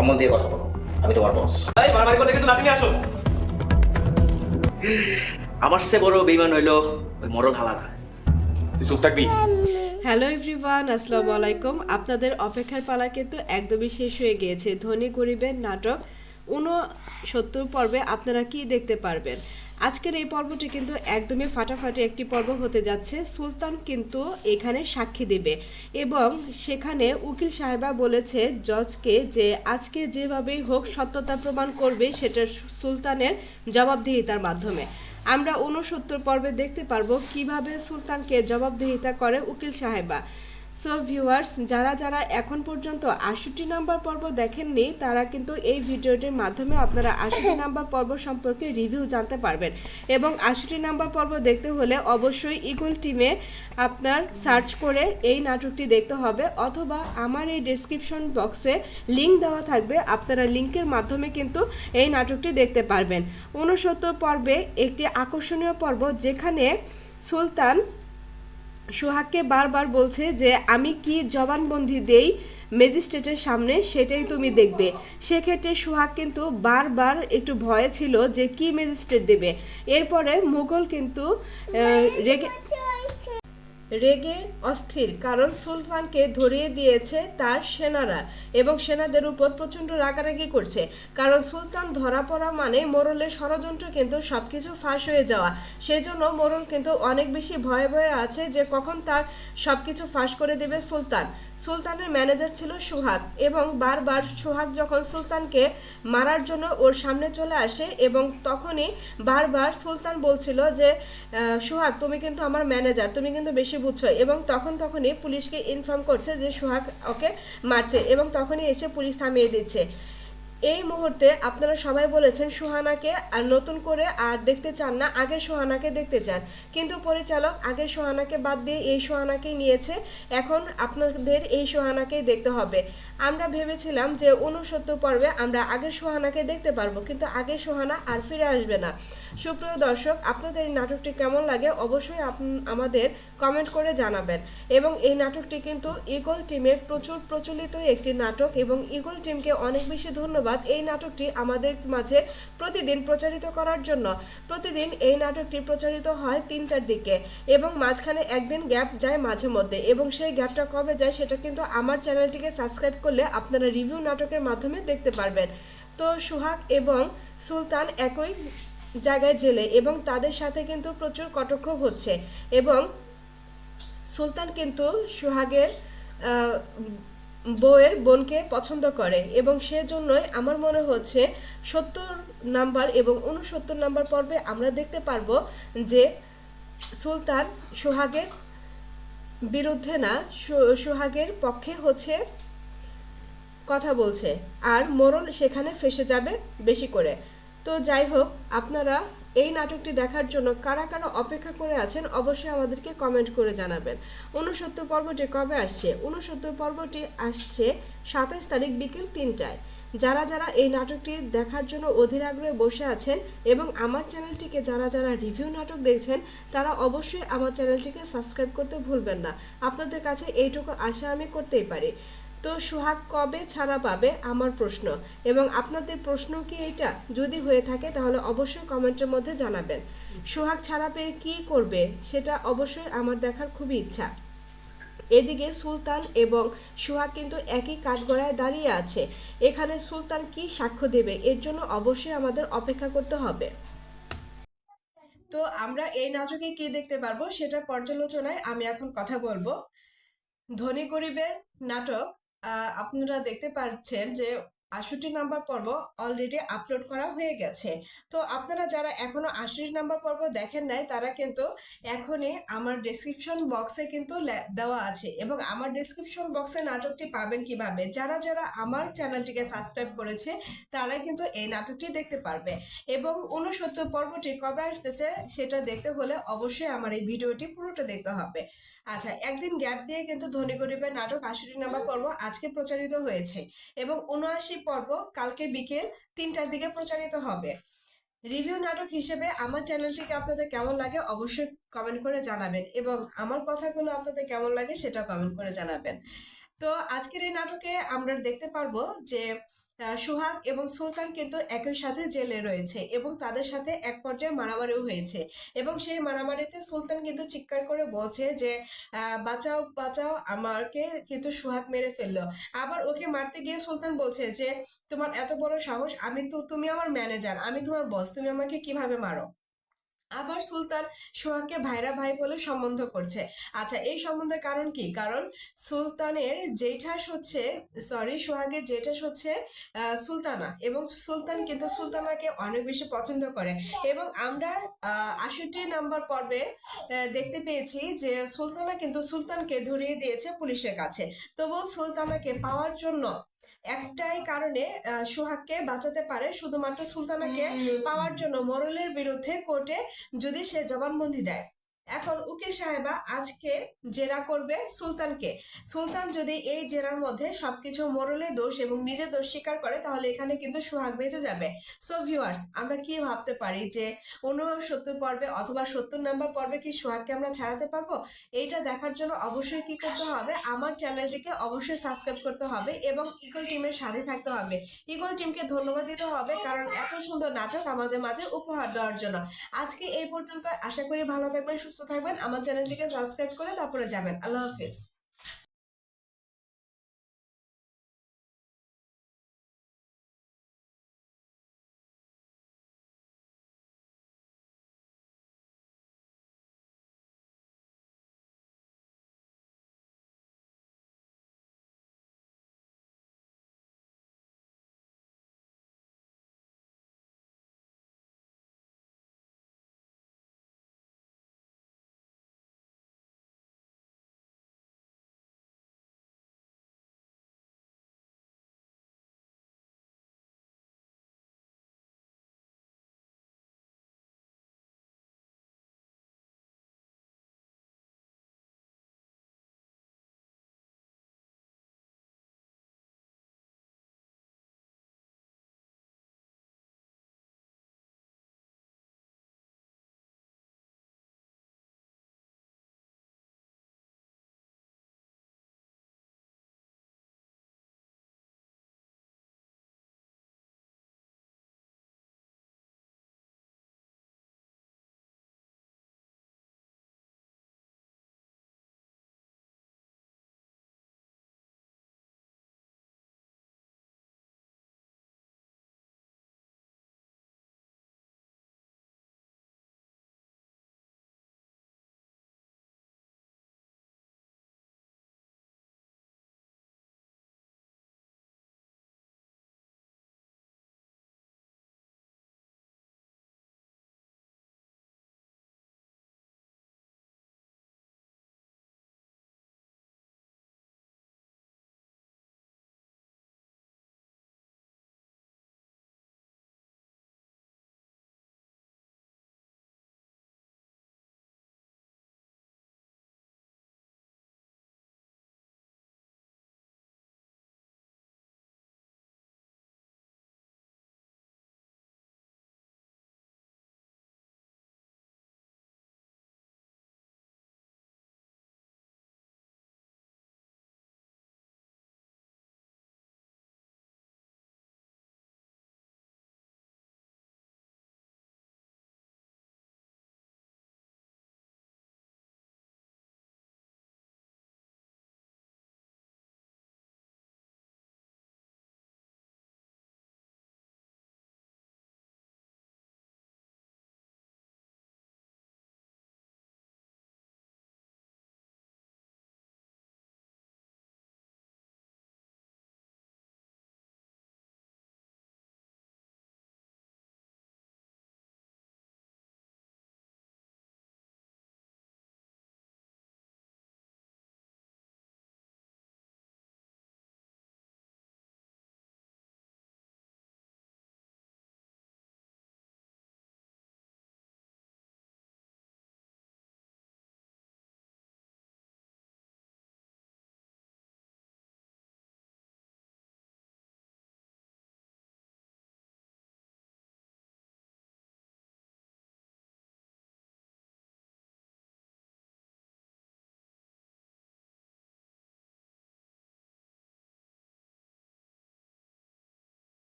সম্মান দিয়ে কথা বলো, আমি তোমার বস। এই মারামারি করতে কিন্তু নাটক নিয়ে আসো। আমার চেয়ে বড় বেইমান হইলো ওই মরল হালারা। তুই চুপ থাকবি। হ্যালো এভরিওয়ান, আসসালামু আলাইকুম। আপনাদের অপেক্ষার পালা কিন্তু একদমই শেষ হয়ে গিয়েছে। ধনী গরিবের নাটক 69 পর্বে আপনারা কি দেখতে পারবেন। আজকের এই পর্বটি কিন্তু একদমই ফাটাফাটি একটি পর্ব হতে যাচ্ছে। সুলতান কিন্তু এখানে সাক্ষী দেবে এবং সেখানে উকিল সাহেবা বলেছে জজকে যে আজকে যেভাবেই হোক সত্যতা প্রমাণ করবে, সেটা সুলতানের জবাবদিহিতার মাধ্যমে। আমরা 69 পর্বে দেখতে পারবো কিভাবে সুলতানকে জবাবদিহিতা করে উকিল সাহেবা। সো ভিউয়ার্স, যারা যারা এখন পর্যন্ত 68 নাম্বার পর্ব দেখেননি তারা কিন্তু এই ভিডিওটির মাধ্যমে আপনারা 68 নাম্বার পর্ব সম্পর্কে রিভিউ জানতে পারবেন। এবং 68 নাম্বার পর্ব দেখতে হলে অবশ্যই ইগল টিমে আপনার সার্চ করে এই নাটকটি দেখতে হবে, অথবা আমার এই ডেসক্রিপশন বক্সে লিঙ্ক দেওয়া থাকবে, আপনারা লিঙ্কের মাধ্যমে কিন্তু এই নাটকটি দেখতে পারবেন। 69 পর্বে একটি আকর্ষণীয় পর্ব, যেখানে সুলতান সোহাগকে বারবার বলছে যে আমি কি জবানবন্দি দেই ম্যাজিস্ট্রেটের সামনে সেটাই তুমি দেখবে। সেক্ষেত্রে সোহাগ কিন্তু বারবার একটু ভয়ে ছিল যে কি ম্যাজিস্ট্রেট দেবে। এরপরে মুঘল কিন্তু রেগে অস্থির, কারণ সুলতানকে ধরিয়ে দিয়েছে তার সেনারা এবং সেনাদের উপর প্রচণ্ড রাগারাগি করছে, কারণ সুলতান ধরা পড়া মানে মোরলের ষড়যন্ত্র কিন্তু সবকিছু ফাঁস হয়ে যাওয়া। সেজন্য মোরল কিন্তু অনেক বেশি ভয়ে ভয়ে আছে যে কখন তার সবকিছু ফাঁস করে দেবে সুলতান। সুলতানের ম্যানেজার ছিল সোহাগ এবং বারবার সোহাগ যখন সুলতানকে মারার জন্য ওর সামনে চলে আসে এবং তখনই বারবার সুলতান বলছিল যে সোহাগ তুমি কিন্তু আমার ম্যানেজার, তুমি কিন্তু বেশি বুঝছো, এবং তখনই পুলিশকে ইনফর্ম করছে যে সোহাগ ওকে মারছে এবং তখনই এসে পুলিশ থামিয়ে দিচ্ছে। এই মুহূর্তে আপনারা সবাই বলেছেন সুহানাকে আর নতুন করে আর দেখতে চান না, আগের সুহানাকে দেখতে চান, কিন্তু পরিচালক আগের সুহানাকে বাদ দিয়ে এই সুহানাকেই নিয়েছে। এখন আপনাদের এই সুহানাকেই দেখতে হবে। আমরা ভেবেছিলাম যে 69 পর্বে আমরা আগের সুহানাকে দেখতে পারবো, কিন্তু আগের সুহানা আর ফিরে আসবে না। সুপ্রিয় দর্শক, আপনাদের এই নাটকটি কেমন লাগে অবশ্যই আমাদের কমেন্ট করে জানাবেন। এবং এই নাটকটি কিন্তু ইগল টিমের প্রচুর প্রচলিত একটি নাটক এবং ইগল টিমকে অনেক বেশি ধন্যবাদ এই নাটকটি আমাদের মাঝে প্রতিদিন প্রচারিত করার জন্য। প্রতিদিন এই নাটকটি প্রচারিত হয় 3টার দিকে এবং মাঝখানে একদিন গ্যাপ যায় মাঝে মধ্যে, এবং সেই গ্যাপটা কবে যায় সেটা কিন্তু আমার চ্যানেলটিকে সাবস্ক্রাইব করলে আপনারা রিভিউ নাটকের মাধ্যমে দেখতে পারবেন। তো সোহাগ এবং সুলতান একই জায়গায় জেলে এবং তাদের সাথে কিন্তু প্রচুর কটক্ষোভ হচ্ছে এবং সুলতান কিন্তু সোহাগের বউয়ের বোনকে পছন্দ করে এবং সেজন্যই আমার মনে হচ্ছে 70 নাম্বার এবং 69 নাম্বার পর্বে আমরা দেখতে পারবো যে সুলতান সোহাগের বিরুদ্ধে না, সোহাগের পক্ষে হচ্ছে কথা বলছে, আর মোরল সেখানে ফেসে যাবে বেশি করে। তো যাই হোক, আপনারা এই নাটকটি দেখার জন্য কারা কারা অপেক্ষা করে আছেন অবশ্যই আমাদেরকে কমেন্ট করে জানাবেন। 69 পর্বটি কবে আসছে? 69 পর্বটি আসছে 27 তারিখ বিকেল 3টায়। যারা যারা এই নাটকটি দেখার জন্য অধীর আগ্রহে বসে আছেন এবং আমার চ্যানেলটিকে যারা যারা রিভিউ নাটক দেখছেন তারা অবশ্যই আমার চ্যানেলটিকে সাবস্ক্রাইব করতে ভুলবেন না। আপনাদের কাছে এইটুকু আশা আমি করতেই পারি। তো সোহাগ কবে ছাড়া পাবে আমার প্রশ্ন, এবং আপনাদের প্রশ্ন কি এটা? যদি হয়ে থাকে তাহলে অবশ্যই কমেন্টের মধ্যে জানাবেন। সোহাগ ছাড়া পেয়ে কী করবে সেটা অবশ্যই আমার দেখার খুবই ইচ্ছা। এদিকে সুলতান এবং সোহাগ কিন্তু একই কাঠগড়ায় দাঁড়িয়ে আছে। এখানে সুলতান কি সাক্ষ্য দেবে এর জন্য অবশ্যই আমাদের অপেক্ষা করতে হবে। তো আমরা এই নাটকে কি দেখতে পারবো সেটার পর্যালোচনায় আমি এখন কথা বলবো। ধনী গরিবের নাটক আপনারা দেখতে পাচ্ছেন যে 68 নাম্বার পর্ব অলরেডি আপলোড করা হয়ে গেছে। তো আপনারা যারা এখনো 68 নাম্বার পর্ব দেখেন নাই তারা কিন্তু এখনই আমার ডেসক্রিপশন বক্সে কিন্তু দেওয়া আছে, এবং আমার ডেসক্রিপশন বক্সে নাটকটি পাবেন কিভাবে? যারা যারা আমার চ্যানেলটিকে সাবস্ক্রাইব করেছে তারা কিন্তু এই নাটকটি দেখতে পারবে। এবং 69 পর্বটি কবে আসতেছে সেটা দেখতে হলে অবশ্যই আমার এই ভিডিওটি পুরোটা দেখতে হবে। আচ্ছা, একদিন গ্যাপ দিয়ে কিন্তু ধনী গরিবের নাটক 68 নাম্বার পর্ব আজকে প্রচারিত হয়েছে এবং 79 পর্ব কালকে বিকেল 3টার দিকে প্রচারিত হবে। রিভিউ নাটক হিসেবে আমার চ্যানেলটিকে আপনাদের কেমন লাগে অবশ্যই কমেন্ট করে জানাবেন, এবং আমার কথাগুলো আপনাদের কেমন লাগে সেটা কমেন্ট করে জানাবেন। তো আজকের এই নাটকে আমরা দেখতে পারবো যে সোহাগ এবং সুলতান কিন্তু একই সাথে জেলে রয়েছে এবং তাদের সাথে এক পর্যায়ে মারামারিও হয়েছে এবং সেই মারামারিতে সুলতান কিন্তু চিৎকার করে বলছে যে বাঁচাও বাঁচাও, আমাকে কিন্তু সোহাগ মেরে ফেললো। আবার ওকে মারতে গিয়ে সুলতান বলছে যে তোমার এত বড় সাহস, তুমি আমার ম্যানেজার, আমি তোমার বস, তুমি আমাকে কিভাবে মারো। আবার সুলতান সোহাগকে ভাইরা ভাই বলে সম্বন্ধ করছে। আচ্ছা, এই সম্বন্ধের কারণ কি? কারণ সুলতানের জেঠাস হচ্ছে, সোহাগের জেঠাস হচ্ছে সুলতানা, এবং সুলতান কিন্তু সুলতানাকে অনেক বেশি পছন্দ করে। এবং আমরা 68 নাম্বার পর্বে দেখতে পেয়েছি যে সুলতানা কিন্তু সুলতানকে ধরিয়ে দিয়েছে পুলিশের কাছে। তবুও সুলতানাকে পাওয়ার জন্য একটাই কারণে সোহাগকে বাঁচাতে পারে, শুধুমাত্র সুলতানাকে পাওয়ার জন্য মোরলের বিরুদ্ধে কোর্টে যদি সে জবানবন্দি দেয়। এখন উকিল সাহেবা আজকে জেরা করবে সুলতানকে। সুলতান যদি এই জেরার মধ্যে সবকিছু মোরলের দোষ এবং নিজের দোষ স্বীকার করে, তাহলে এখানে কিন্তু সোহাগ বেঁচে যাবে। সো ভিউয়ার্স, আমরা কি ভাবতে পারি যে 69 পর্বে অথবা 70 নাম্বার পর্বে কি সোহাগকে আমরা ছাড়াতে পারবো? এইটা দেখার জন্য অবশ্যই কি করতে হবে, আমার চ্যানেলটিকে অবশ্যই সাবস্ক্রাইব করতে হবে এবং ইগল টিমের সাথে থাকতে হবে। ইগল টিমকে ধন্যবাদ দিতে হবে, কারণ এত সুন্দর নাটক আমাদের মাঝে উপহার দেওয়ার জন্য। আজকে এই পর্যন্ত, আশা করি ভালো থাকবেন, সুস্থ থাকবেন, আমার চ্যানেলটিকে সাবস্ক্রাইব করে তারপরে যাবেন। আল্লাহ হাফিজ।